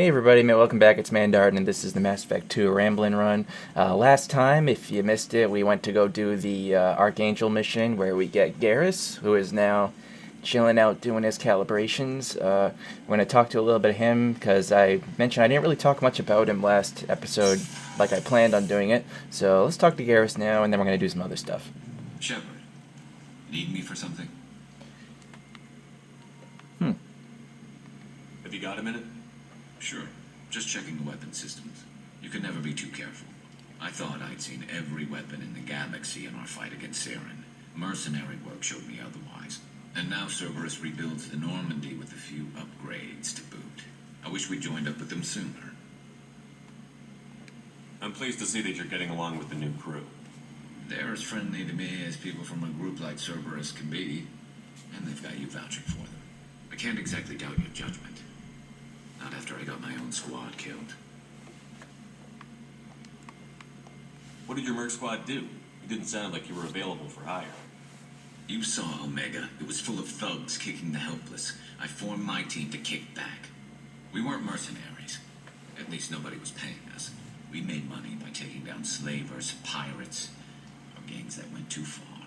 everybody, welcome back. It's Mandartin, and this is the Mass Effect 2 Ramblin' Run. Last time, if you missed it, we went to go do the Archangel mission where we get Garrus, who is now chilling out doing his calibrations. We're going to talk to a little bit of him, because I mentioned I didn't really talk much about him last episode like I planned on doing it. So let's talk to Garrus now, and then we're going to do some other stuff. Shepard, need me for something? Have you got a minute? Sure. Just checking the weapon systems. You can never be too careful. I thought I'd seen every weapon in the galaxy in our fight against Saren. Mercenary work showed me otherwise. And now Cerberus rebuilds the Normandy with a few upgrades to boot. I wish we joined up with them sooner. I'm pleased to see that you're getting along with the new crew. They're as friendly to me as people from a group like Cerberus can be. And they've got you vouching for them. I can't exactly doubt your judgment. Not after I got my own squad killed. What did your merc squad do? You didn't sound like you were available for hire. You saw Omega. It was full of thugs kicking the helpless. I formed my team to kick back. We weren't mercenaries. At least nobody was paying us. We made money by taking down slavers, pirates, or gangs that went too far.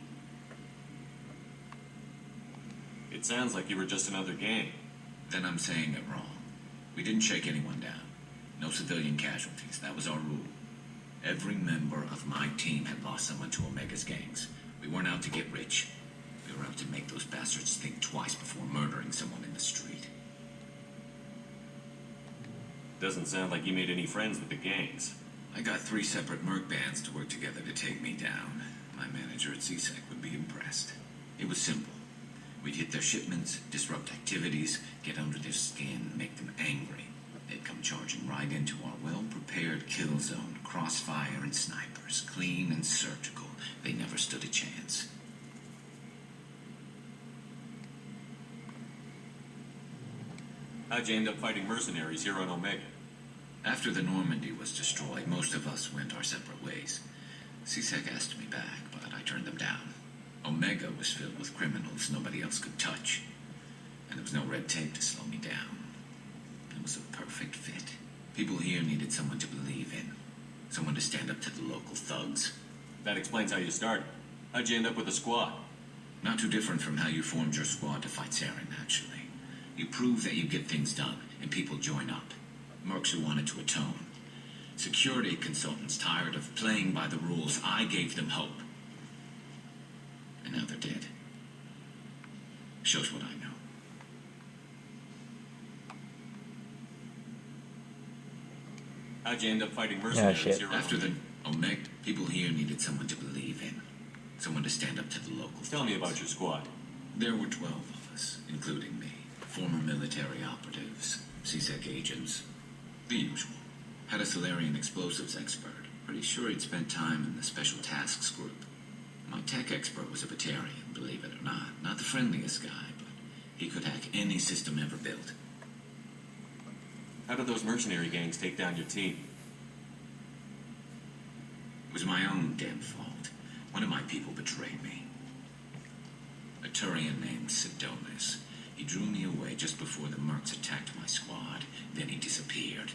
It sounds like you were just another gang. Then I'm saying it wrong. We didn't shake anyone down. No civilian casualties. That was our rule. Every member of my team had lost someone to Omega's gangs. We weren't out to get rich. We were out to make those bastards think twice before murdering someone in the street. Doesn't sound like you made any friends with the gangs. I got 3 separate merc bands to work together to take me down. My manager at CSEC would be impressed. It was simple. We'd hit their shipments, disrupt activities, get under their skin, make them angry. They'd come charging right into our well-prepared kill zone, crossfire and snipers, clean and surgical. They never stood a chance. How'd you end up fighting mercenaries here on Omega? After the Normandy was destroyed, most of us went our separate ways. CSEC asked me back, but I turned them down. Omega was filled with criminals nobody else could touch. And there was no red tape to slow me down. It was a perfect fit. People here needed someone to believe in. Someone to stand up to the local thugs. That explains how you started. How'd you end up with a squad? Not too different from how you formed your squad to fight Saren, actually. You prove that you get things done, and people join up. Mercs who wanted to atone. Security consultants tired of playing by the rules. I gave them hope. And now they're dead. Shows what I know. How'd you end up fighting mercenaries shit. here on After the Omega? Omega, people here needed someone to believe in. Someone to stand up to the local Tell me thugs. about your squad. There were 12 of us, including me. Former military operatives, CSEC agents, the usual. Had a Solarian explosives expert. Pretty sure he'd spent time in the Special Tasks Group. My tech expert was a Batarian, believe it or not. Not the friendliest guy, but he could hack any system ever built. How did those mercenary gangs take down your team? It was my own damn fault. One of my people betrayed me. A Turian named Sidonis. He drew me away just before the mercs attacked my squad. Then he disappeared.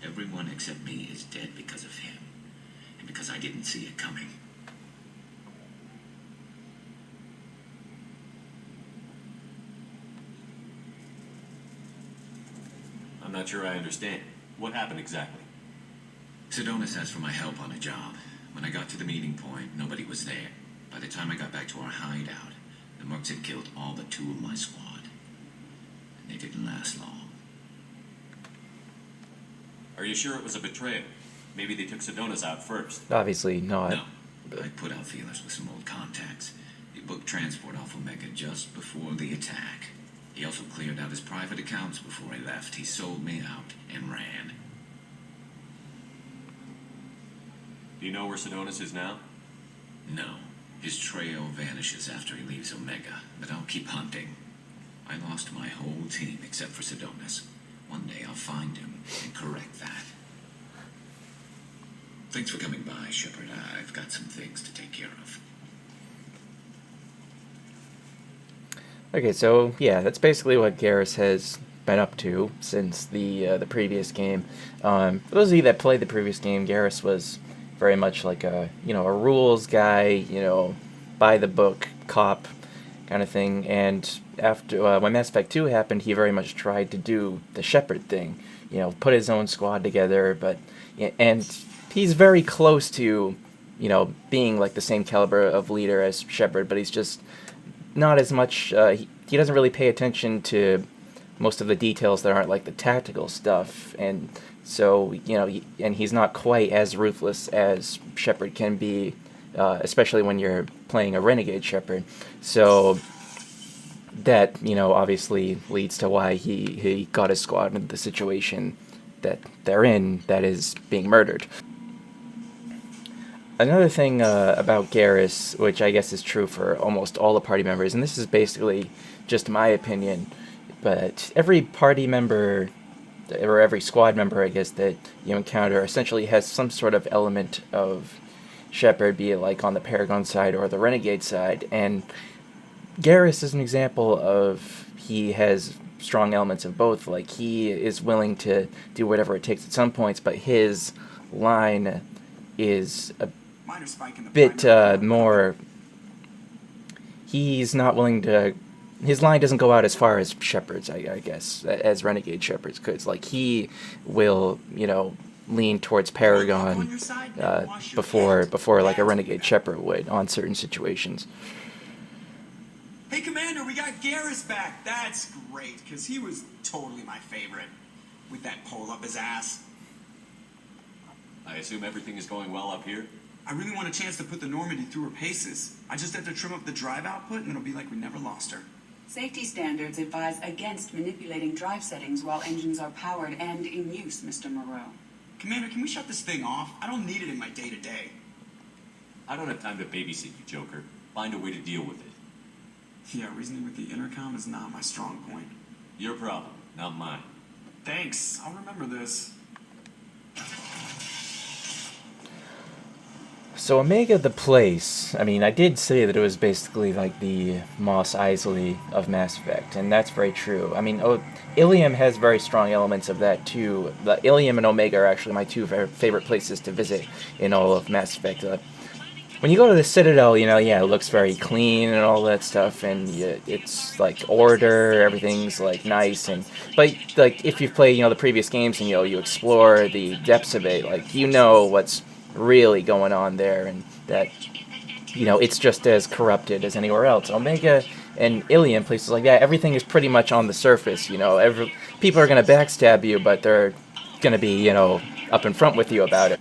Everyone except me is dead because of him. And because I didn't see it coming. I'm not sure I understand. What happened exactly? Sidonis asked for my help on a job. When I got to the meeting point, nobody was there. By the time I got back to our hideout, the mercs had killed all but 2 of my squad. And they didn't last long. Are you sure it was a betrayal? Maybe they took Sedonis out first. Obviously not. No, I put out feelers with some old contacts. He booked transport off Omega just before the attack. He also cleared out his private accounts before he left. He sold me out and ran. Do you know where Sedonis is now? No, his trail vanishes after he leaves Omega, but I'll keep hunting. I lost my whole team except for Sidonis. One day I'll find him and correct that. Thanks for coming by, Shepard. I've got some things to take care of. Okay, so yeah, that's basically what Garrus has been up to since the previous game. For those of you that played the previous game, Garrus was very much like a a rules guy, by the book cop kind of thing. And after when Mass Effect 2 happened, he very much tried to do the Shepard thing, put his own squad together. And he's very close to being like the same caliber of leader as Shepard, but he's just not as much. He doesn't really pay attention to most of the details that aren't like the tactical stuff, and so and he's not quite as ruthless as Shepard can be, especially when you're playing a renegade Shepard. So that obviously leads to why he got his squad into the situation that they're in, that is being murdered. Another thing about Garrus, which I guess is true for almost all the party members, and this is basically just my opinion, but every party member, or every squad member, I guess, that you encounter essentially has some sort of element of Shepard, be it like on the Paragon side or the Renegade side, and Garrus is an example of he has strong elements of both. Like, he is willing to do whatever it takes at some points, but his line is a bit more. He's not willing to. His line doesn't go out as far as Shepard's, I guess, as Renegade Shepard's could. Like, he will, lean towards Paragon before like a Renegade Shepard would on certain situations. Hey, Commander, we got Garrus back. That's great, because he was totally my favorite. With that pole up his ass. I assume everything is going well up here? I really want a chance to put the Normandy through her paces. I just have to trim up the drive output, and it'll be like we never lost her. Safety standards advise against manipulating drive settings while engines are powered and in use, Mr. Moreau. Commander, can we shut this thing off? I don't need it in my day-to-day. I don't have time to babysit you, Joker. Find a way to deal with it. Yeah, reasoning with the intercom is not my strong point. Your problem, not mine. Thanks. I'll remember this. So Omega the place, I mean, I did say that it was basically like the Mos Eisley of Mass Effect, and that's very true. I mean, Ilium has very strong elements of that too. The Ilium and Omega are actually my two favorite places to visit in all of Mass Effect. When you go to the Citadel, it looks very clean and all that stuff, and it's like order, everything's like nice, but like if you play, the previous games and you explore the depths of it, like what's really going on there, and that it's just as corrupted as anywhere else. Omega and Ilium, places like that, everything is pretty much on the surface. People are going to backstab you, but they're going to be up in front with you about it.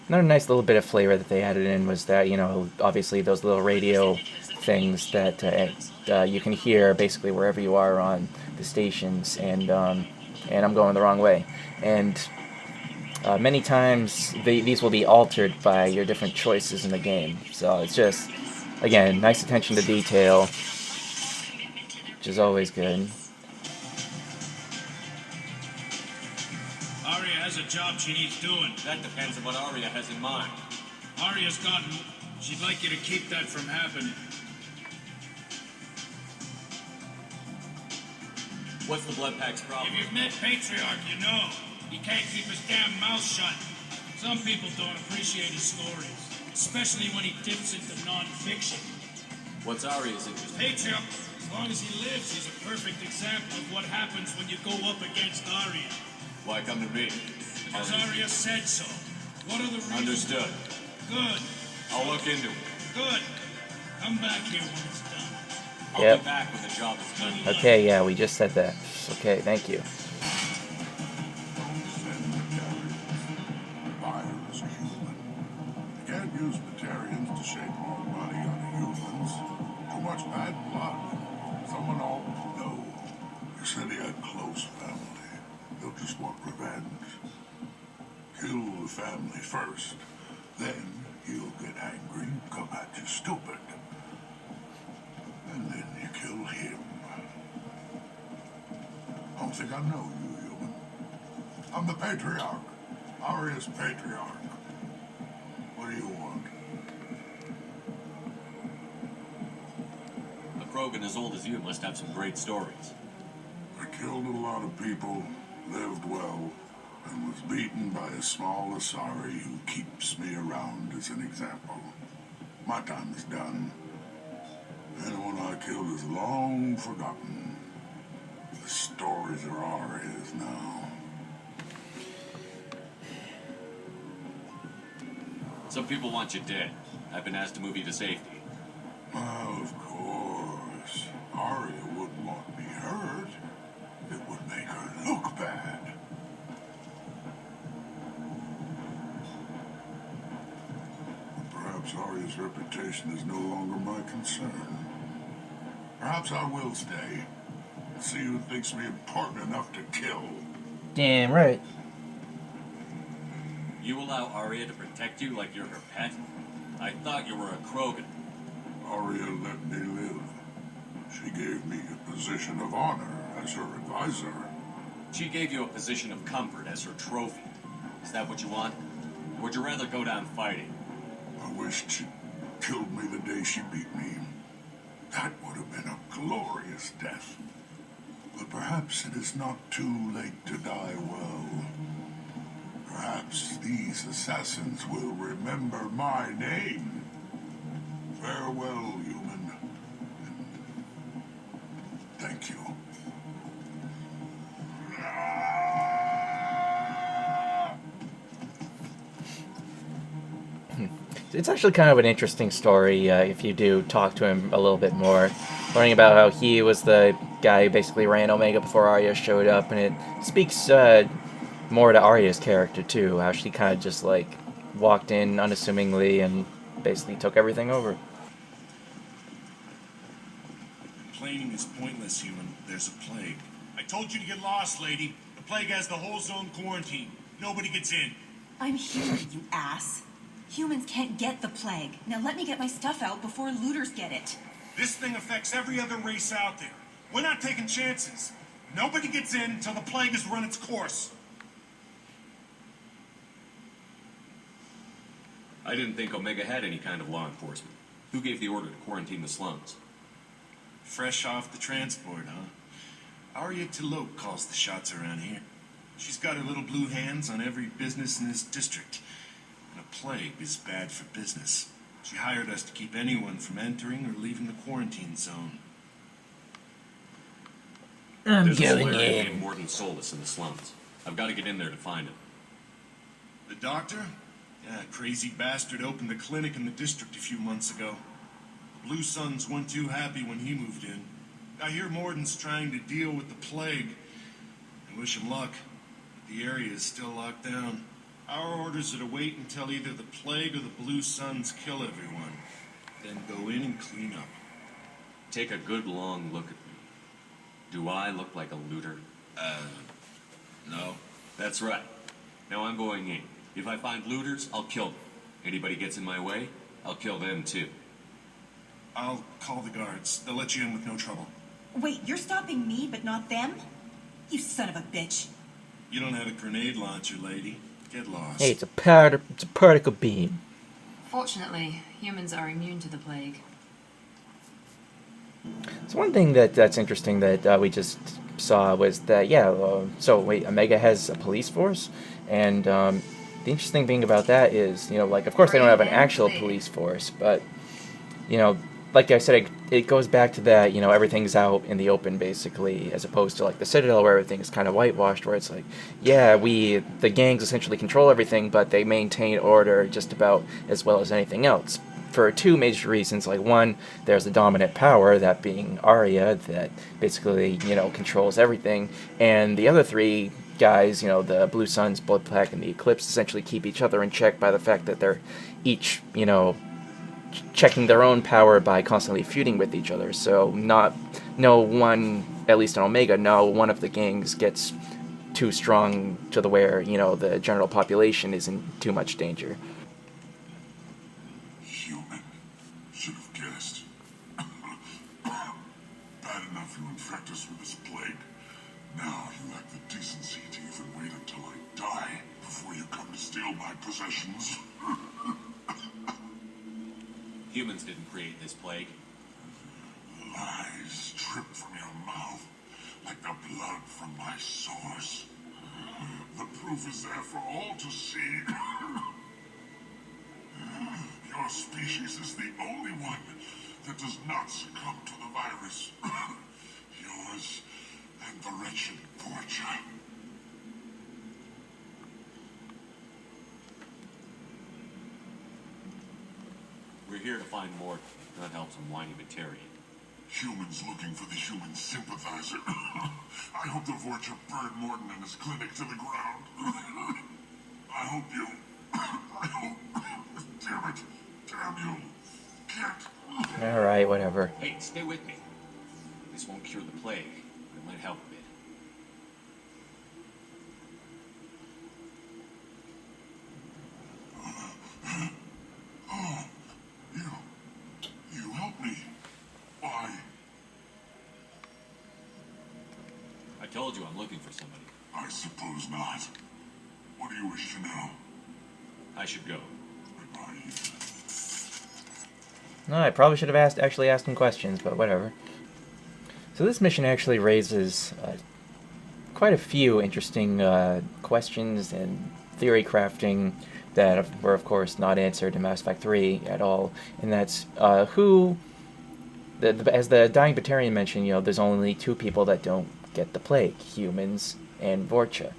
Another nice little bit of flavor that they added in was that obviously those little radio things that you can hear basically wherever you are on the stations, and I'm going the wrong way, and many times these will be altered by your different choices in the game. So it's just, again, nice attention to detail, which is always good. Aria has a job she needs doing. That depends on what Aria has in mind. Aria's gotten. She'd like you to keep that from happening. What's the Blood Pack's problem? If you've met Patriarch, you know. He can't keep his damn mouth shut. Some people don't appreciate his stories, especially when he dips into non-fiction. What's Aria's interest? Patriarch, as long as he lives, he's a perfect example of what happens when you go up against Aria. Why come to me? Because Aria said so. What are the reasons? Understood. Good. I'll look into it. Good. Come back here when it's done. I'll be back when the job is done. Okay, yeah, we just said that. Okay, thank you. Can't use Batarians to shape more body on the humans. Too much bad blood. Someone all know. You said he had close family. They'll just want revenge. Kill the family first. Then he'll get angry and come at you stupid. And then you kill him. I don't think I know you, human. I'm the Patriarch. Aria's Patriarch. What do you want? A Krogan as old as you must have some great stories. I Killed a lot of people, lived well, and was beaten by a small Asari who keeps me around as an example. My time is done. Anyone I killed is long forgotten. The stories are Aria's now. Some people want you dead. I've been asked to move you to safety. Well, of course. Aria wouldn't want me hurt. It would make her look bad. Perhaps Aria's reputation is no longer my concern. Perhaps I will stay. See who thinks me important enough to kill. Damn right. You allow Arya to protect you like you're her pet? I thought you were a Krogan. Aria let me live. She gave me a position of honor as her advisor. She gave you a position of comfort as her trophy. Is that what you want? Or would you rather go down fighting? I wished she'd killed me the day she beat me. That would have been a glorious death. But perhaps it is not too late to die well. Perhaps these assassins will remember my name. Farewell, human. Thank you. It's actually kind of an interesting story if you do talk to him a little bit more. Learning about how he was the guy who basically ran Omega before Arya showed up, and it speaks more to Arya's character too, how she kind of just like walked in unassumingly and basically took everything over. Complaining is pointless, human. There's a plague. I told you to get lost, lady. The plague has the whole zone quarantined. Nobody gets in. I'm human, you ass. Humans can't get the plague. Now let me get my stuff out before looters get it. This thing affects every other race out there. We're not taking chances. Nobody gets in until the plague has run its course. I didn't think Omega had any kind of law enforcement. Who gave the order to quarantine the slums? Fresh off the transport, huh? Arya Tilok calls the shots around here. She's got her little blue hands on every business in this district. And a plague is bad for business. She hired us to keep anyone from entering or leaving the quarantine zone. There's a Slayer named Mordin Solus in the slums. I've got to get in there to find him. The doctor? Yeah, crazy bastard opened a clinic in the district a few months ago. The Blue Suns weren't too happy when he moved in. I hear Mordin's trying to deal with the plague. I wish him luck. The area is still locked down. Our orders are to wait until either the plague or the Blue Suns kill everyone. Then go in and clean up. Take a good long look at me. Do I look like a looter? No. That's right. Now I'm going in. If I find looters, I'll kill them. Anybody gets in my way, I'll kill them too. I'll call the guards. They'll let you in with no trouble. Wait, you're stopping me, but not them? You son of a bitch. You don't have a grenade launcher, lady. Get lost. Hey, it's a particle beam. Fortunately, humans are immune to the plague. So one thing that's interesting that we just saw was that, Omega has a police force, and the interesting thing about that is, like, of course they don't have an actual police force, but, like I said, it goes back to that, everything's out in the open, basically, as opposed to, like, the Citadel, where everything is kind of whitewashed, where it's like, the gangs essentially control everything, but they maintain order just about as well as anything else. For two major reasons. Like, one, there's the dominant power, that being Arya, that basically, controls everything. And the other three guys, the Blue Suns, Bloodpack, and the Eclipse, essentially keep each other in check by the fact that they're each, checking their own power by constantly feuding with each other. So no one, at least in Omega, no one of the gangs gets too strong to the where, the general population is in too much danger. Should have guessed. Bad enough you infect us with this plague. Now you lack the decency to even wait until I die before you come to steal my possessions. Humans didn't create this plague. Lies drip from your mouth. like the blood from my source. The proof is there for all to see. Your species is the only one that does not succumb to the virus. Yours and the wretched Portia. We're here to find Mordin, not help some whiny Batarian. Humans looking for the human sympathizer. I hope the Vorcha burned Mordin and his clinic to the ground. I hope you... I hope... Damn it. Damn you. Can't... Alright, whatever. Hey, stay with me. This won't cure the plague, but it might help a bit. Oh, you help me. Why? I told you I'm looking for somebody. I suppose not. What do you wish to know? I should go. Goodbye. No, I probably should have actually asked him questions, but whatever. So this mission actually raises quite a few interesting questions and theory crafting that were, of course, not answered in Mass Effect 3 at all. And that's who, as the dying Batarian mentioned, you know, there's only two people that don't get the plague: humans and Vorcha.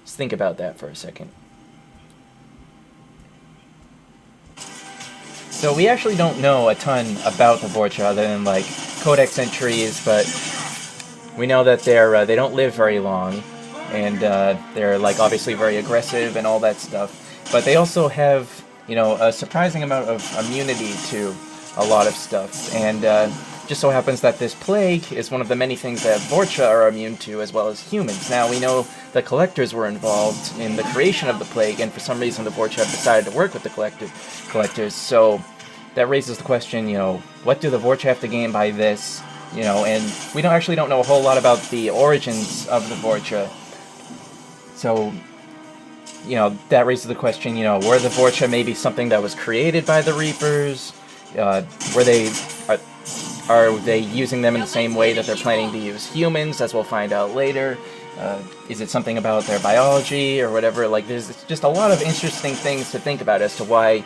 Just think about that for a second. So we actually don't know a ton about the Vorcha other than like codex entries, but we know that they don't live very long, and they're like obviously very aggressive and all that stuff. But they also have, you know, a surprising amount of immunity to a lot of stuff, and just so happens that this plague is one of the many things that Vorcha are immune to, as well as humans. Now we know the Collectors were involved in the creation of the plague, and for some reason the Vorcha have decided to work with the Collectors. So that raises the question, you know, what do the Vorcha have to gain by this? You know, and we don't know a whole lot about the origins of the Vorcha. So, you know, that raises the question, you know, were the Vorcha maybe something that was created by the Reapers? Are they using them in the same way that they're planning to use humans, as we'll find out later? Is it something about their biology or whatever? Like, there's just a lot of interesting things to think about as to why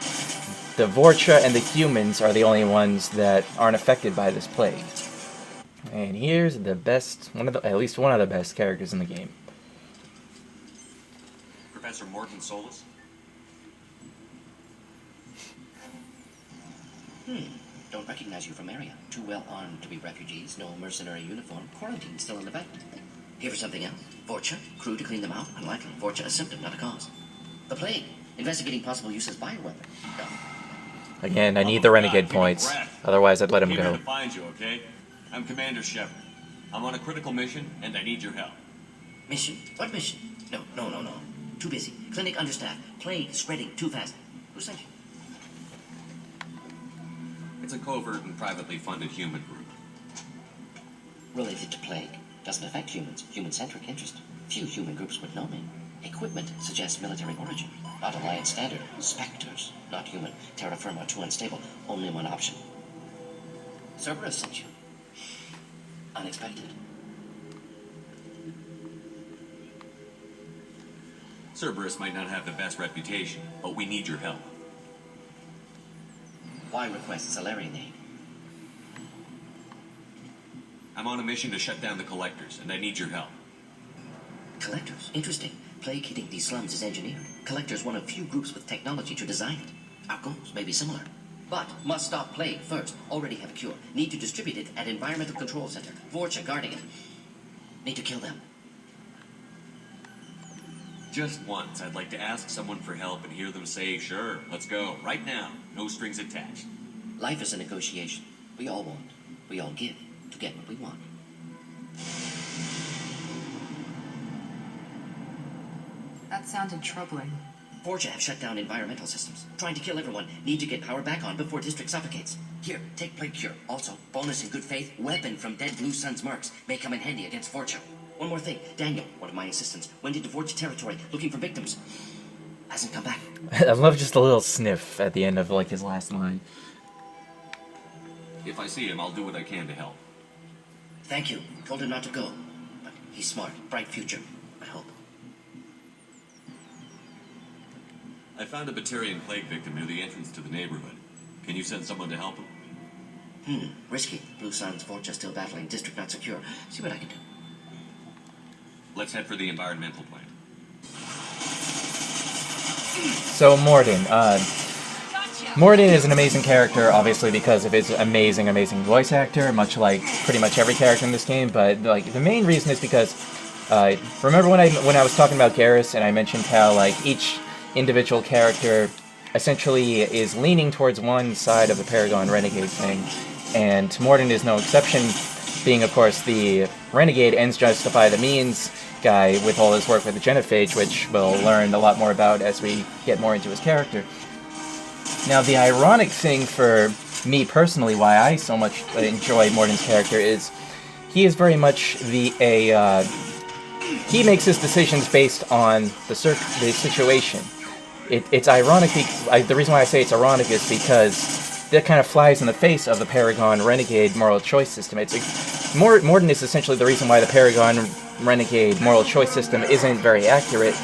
the Vorcha and the humans are the only ones that aren't affected by this plague. And here's the best, at least one of the best characters in the game. Professor Mordin Solus? Don't recognize you from area. Too well armed to be refugees, no mercenary uniform, quarantine still in effect. Here for something else. Vorcha, crew to clean them out, unlikely. Vorcha a symptom, not a cause. The plague, investigating possible use as bioweapon. No. Again, I need the renegade points, otherwise I'd let him Came here go. to find you, okay? I'm Commander Shepard. I'm on a critical mission, and I need your help. Mission? What mission? No. Too busy. Clinic understaffed. Plague spreading too fast. Who sent you? It's a covert and privately funded human group. Related to plague. Doesn't affect humans. Human-centric interest. Few human groups would know me. Equipment suggests military origin. Not Alliance standard. Spectres. Not human. Terra firma too unstable. Only one option. Cerberus sent you. Unexpected. Cerberus might not have the best reputation, but we need your help. Why request Salarian aid? I'm on a mission to shut down the Collectors, and I need your help. Collectors? Interesting. Plague hitting these slums is engineered. Collectors one of few groups with technology to design it. Our goals may be similar. But must stop plague first. Already have a cure. Need to distribute it at Environmental Control Center. Vorcha guarding it. Need to kill them. Just once, I'd like to ask someone for help and hear them say, sure, let's go, right now. No strings attached. Life is a negotiation. We all want. We all give to get what we want. That sounded troubling. Vorcha have shut down environmental systems. Trying to kill everyone. Need to get power back on before district suffocates. Here, take plague cure. Also, bonus in good faith, weapon from dead Blue Sun's mercs. May come in handy against Vorcha. One more thing. Daniel, one of my assistants, went into Vorcha territory looking for victims. Hasn't come back. I love just a little sniff at the end of like his last line. If I see him, I'll do what I can to help. Thank you. Told him not to go. He's smart, bright future, I hope. I found a Batarian plague victim near the entrance to the neighborhood. Can you send someone to help him? Risky. Blue Suns, Vorcha still battling, district not secure. See what I can do. Let's head for the environmental plant. So Mordin. Mordin is an amazing character, obviously, because of his amazing voice actor, much like pretty much every character in this game. But like the main reason is because remember when I was talking about Garrus and I mentioned how like each individual character essentially is leaning towards one side of the Paragon Renegade thing, and Mordin is no exception, being of course the Renegade ends justify the means guy with all his work with the Genophage, which we'll learn a lot more about as we get more into his character. Now, the ironic thing for me personally, why I so much enjoy Mordin's character, is he is very much he makes his decisions based on the situation. It's ironic. The reason why I say it's ironic is because that kind of flies in the face of the Paragon Renegade moral choice system. It's like, Mordin is essentially the reason why the Paragon Renegade moral choice system isn't very accurate,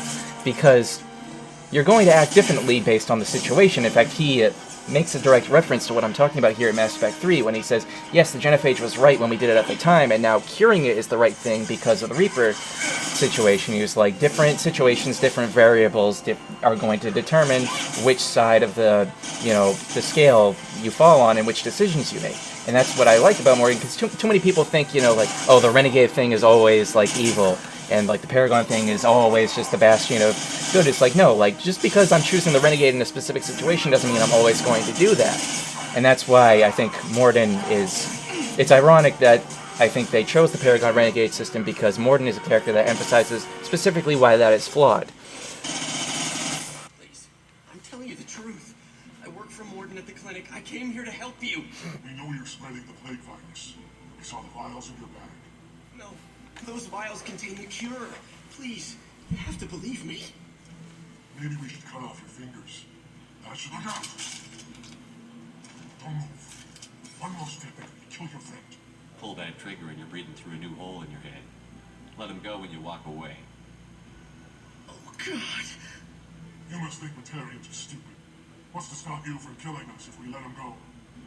because you're going to act differently based on the situation. In fact, he makes a direct reference to what I'm talking about here at Mass Effect 3 when he says, yes, the Genophage was right when we did it at the time, and now curing it is the right thing because of the Reaper situation. He was like, different situations, different variables are going to determine which side of the scale you fall on and which decisions you make. And that's what I like about Mordin, because too many people think, like, oh, the Renegade thing is always, like, evil, and, like, the Paragon thing is always just the bastion of good. It's like, no, like, just because I'm choosing the Renegade in a specific situation doesn't mean I'm always going to do that. And that's why I think Mordin is... It's ironic that I think they chose the Paragon Renegade system, because Mordin is a character that emphasizes specifically why that is flawed. Please, I'm telling you the truth. I work for Mordin at the clinic. I came here to help you. We know you're spreading the plague virus. We saw the vials in your bag. No, those vials contain the cure. Please, you have to believe me. Maybe we should cut off your fingers. That should look out. Don't move. One more step and kill your friend. Pull that trigger and you're breathing through a new hole in your head. Let him go when you walk away. Oh, God. You must think Batarians are stupid. What's to stop you from killing us if we let him go?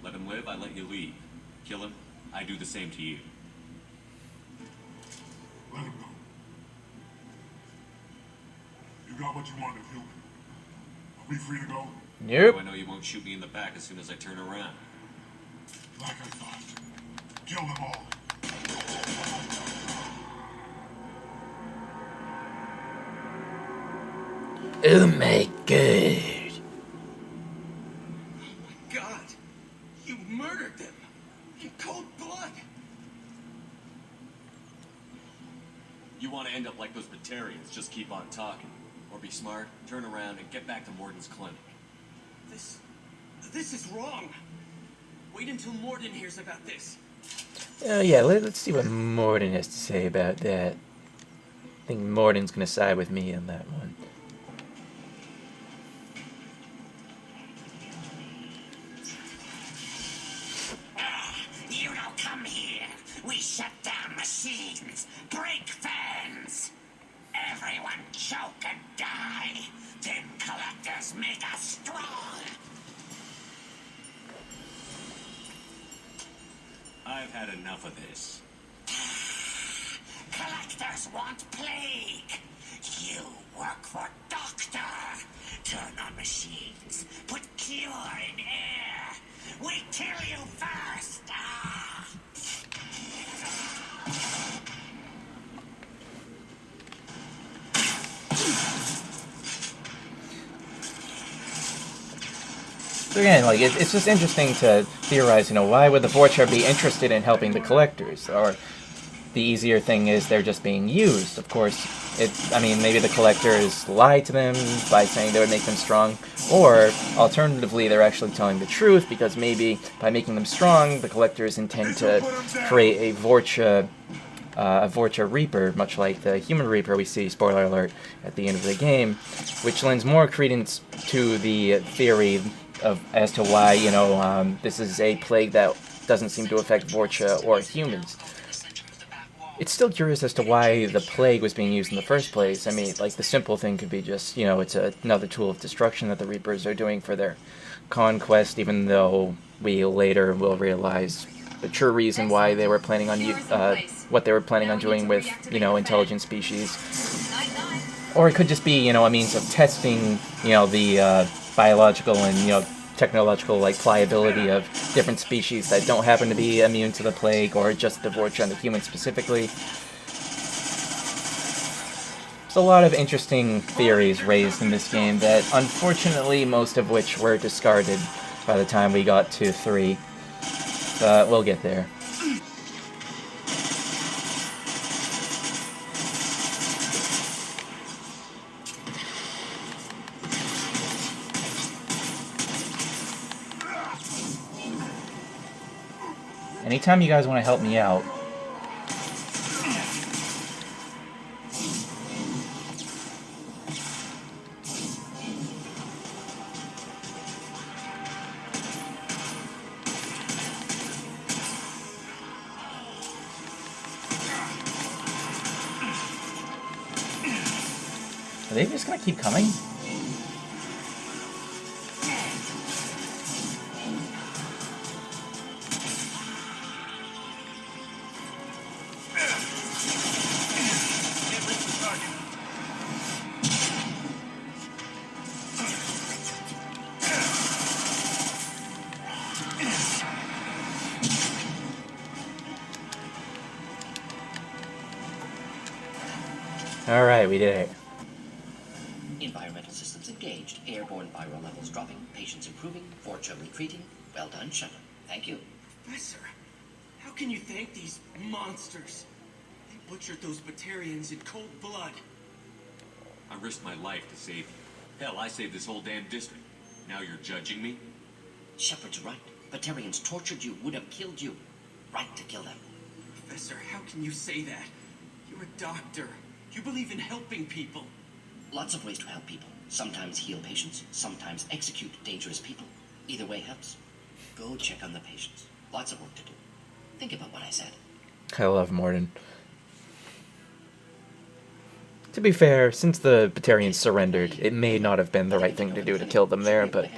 Let him live, I let you leave. Kill him, I do the same to you. Let him go. You got what you wanted, human. Are we free to go? Nope. I know you won't shoot me in the back as soon as I turn around. Like I thought. Kill them all. Oh my god. God, you murdered them in cold blood. You want to end up like those Batarians, just keep on talking. Or be smart, turn around, and get back to Mordin's clinic. This is wrong. Wait until Mordin hears about this. Yeah, let's see what Mordin has to say about that. I think Mordin's gonna side with me on that one. You don't come here. We shut down machines, break fans. Everyone choke and die. Then collectors make us strong. I've had enough of this. Collectors want plague. You work for Doctor. Turn on machines. Put cure in air. We kill you first. So again, like, it's just interesting to theorize, why would the Vorcha be interested in helping the collectors? Or the easier thing is they're just being used. Of course, maybe the collectors lie to them by saying they would make them strong, or alternatively, they're actually telling the truth, because maybe by making them strong, the collectors intend to create a Vorcha Reaper, much like the human Reaper we see, spoiler alert, at the end of the game, which lends more credence to the theory as to why, this is a plague that doesn't seem to affect Vorcha or humans. it's still curious as to why the plague was being used in the first place. I mean, like, the simple thing could be just, it's another tool of destruction that the Reapers are doing for their conquest, even though we later will realize the true reason why they were planning on what they were planning on doing with, intelligent species. Or it could just be, a means of testing, the biological and, technological, like, pliability of different species that don't happen to be immune to the plague, or just divorce on the humans specifically. There's a lot of interesting theories raised in this game that, unfortunately, most of which were discarded by the time we got to 3. But we'll get there. Anytime you guys want to help me out, are they just gonna keep coming? Alright, we did it. Environmental systems engaged. Airborne viral levels dropping. Patients improving. Fortune retreating. Well done, Shuttle. Thank you. Professor, how can you thank these monsters? They butchered those Batarians in cold blood. I risked my life to save you. Hell, I saved this whole damn district. Now you're judging me? Shepard's right. Batarians tortured you, would have killed you. Right to kill them. Professor, how can you say that? You're a doctor. You believe in helping people. Lots of ways to help people. Sometimes heal patients, sometimes execute dangerous people. Either way helps. Go check on the patients. Lots of work to do. Think about what I said. I love Mordin. To be fair, since the Batarians surrendered, it may not have been the right thing to do to kill them there, but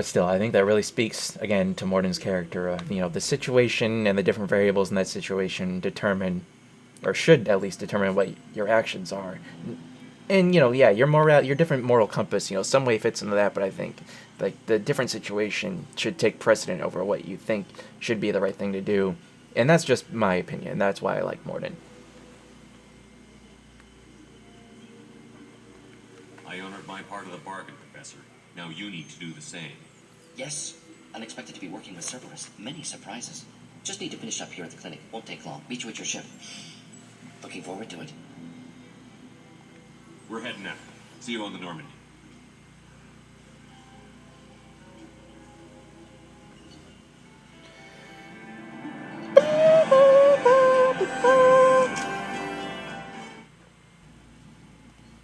still, I think that really speaks, again, to Mordin's character. The situation and the different variables in that situation determine, or should at least determine, what your actions are. And, yeah, your different moral compass, some way fits into that, but I think, like, the different situation should take precedent over what you think should be the right thing to do. And that's just my opinion. That's why I like Mordin. I honored my part of the bargain, Professor. Now you need to do the same. Yes. Unexpected to be working with Cerberus. Many surprises. Just need to finish up here at the clinic. Won't take long. Meet you at your ship. Looking forward to it. We're heading out. See you on the Normandy.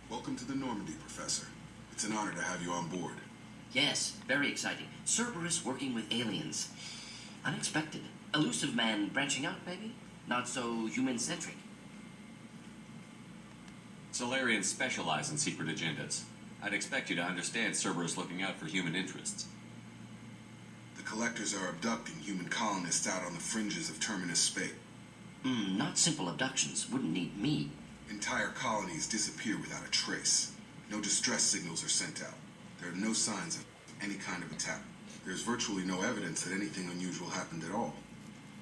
Welcome to the Normandy, Professor. It's an honor to have you on board. Yes, very exciting. Cerberus working with aliens. Unexpected. Elusive man branching out, maybe? Not so human-centric. Solarians specialize in secret agendas. I'd expect you to understand Cerberus looking out for human interests. The Collectors are abducting human colonists out on the fringes of Terminus Space. Not simple abductions. Wouldn't need me. Entire colonies disappear without a trace. No distress signals are sent out. There are no signs of any kind of attack. There's virtually no evidence that anything unusual happened at all,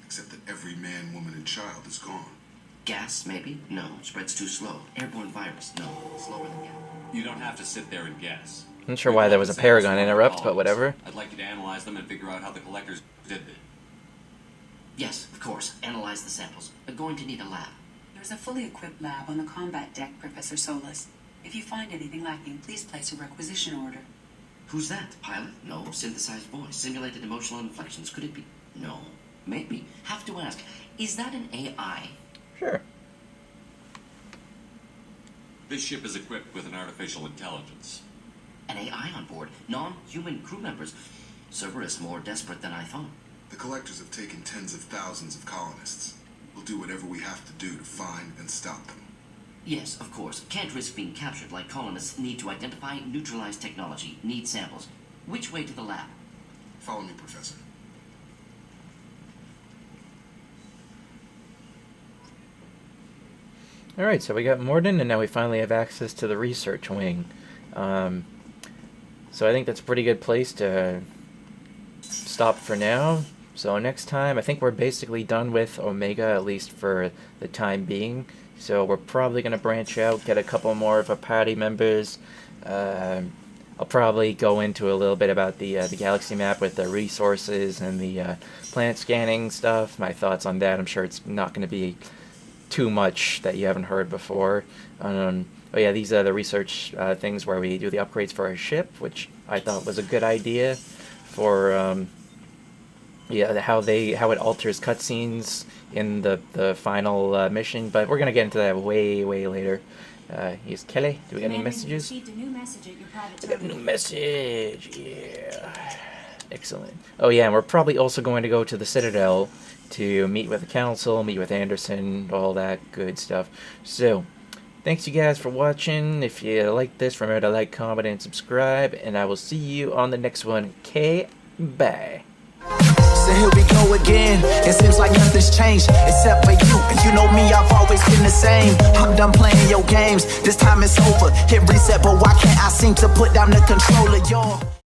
except that every man, woman, and child is gone. Gas, maybe? No, spreads too slow. Airborne virus? No, slower than gas. You don't have to sit there and guess. I'm not sure why there was a Paragon interrupt, but whatever. I'd like you to analyze them and figure out how the Collectors did it. Yes, of course. Analyze the samples. We're going to need a lab. There's a fully equipped lab on the combat deck, Professor Solus. If you find anything lacking, please place a requisition order. Who's that? Pilot? No. Synthesized voice. Simulated emotional inflections. Could it be? No. Maybe. Have to ask. Is that an AI? Sure. This ship is equipped with an artificial intelligence. An AI on board. Non-human crew members. Cerberus more desperate than I thought. The collectors have taken tens of thousands of colonists. We'll do whatever we have to do to find and stop them. Yes, of course. Can't risk being captured like colonists need to identify, neutralize technology, need samples. Which way to the lab? Follow me, Professor. Alright, so we got Mordin, and now we finally have access to the research wing. So I think that's a pretty good place to stop for now. So next time, I think we're basically done with Omega, at least for the time being. So we're probably going to branch out, get a couple more of our party members. I'll probably go into a little bit about the galaxy map with the resources and the planet scanning stuff. My thoughts on that. I'm sure it's not going to be too much that you haven't heard before. Oh yeah, these are the research things where we do the upgrades for our ship, which I thought was a good idea for yeah, how it alters cutscenes in the final mission. But we're gonna get into that way later. Here's Kelly. Do we got any messages? Received a new message at your private We got a terminal. new message. Yeah. Excellent. Oh yeah, and we're probably also going to go to the Citadel to meet with the council, meet with Anderson, all that good stuff. So, thanks you guys for watching. If you like this, remember to like, comment, and subscribe. And I will see you on the next one. Bye. So here we go again. It seems like nothing's changed except for you. And you know me, I've always been the same. I'm done playing your games. This time it's over. Hit reset, but why can't I seem to put down the controller, y'all?